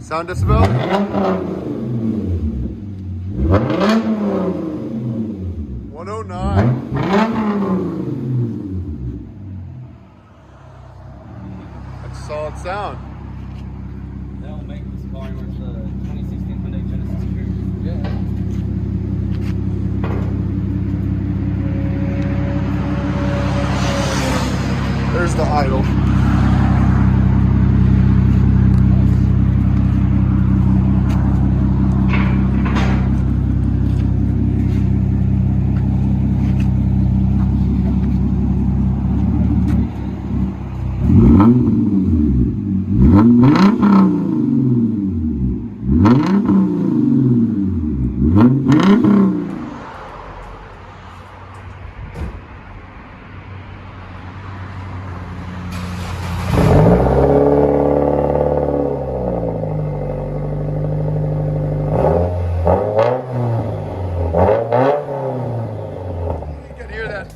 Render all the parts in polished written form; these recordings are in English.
Sound decibel? 109. That's a solid sound. That'll make this car worth the 2016 Hyundai Genesis Coupe. Yeah. There's the idle.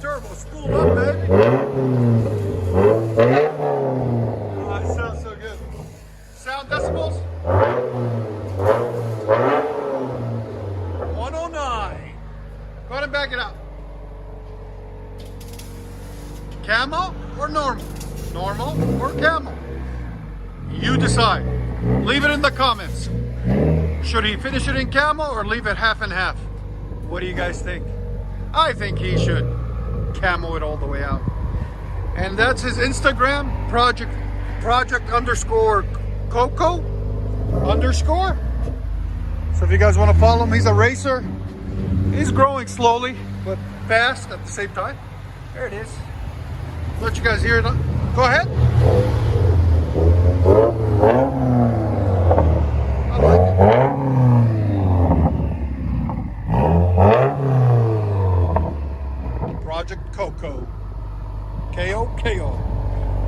Turbo spooled up, baby. Oh, it sounds so good. Sound decibels? 109. Go ahead and back it up. Camo or normal? Normal or camo? You decide. Leave it in the comments. Should he finish it in camo or leave it half and half? What do you guys think? I think he should camo it all the way out. And that's his Instagram, project underscore Coco underscore. So if you guys want to follow him, he's a racer. He's growing slowly but fast at the same time. There it is. Let you guys hear it. Go ahead. I like it. Project Coco. K-O-K-O.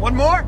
One more.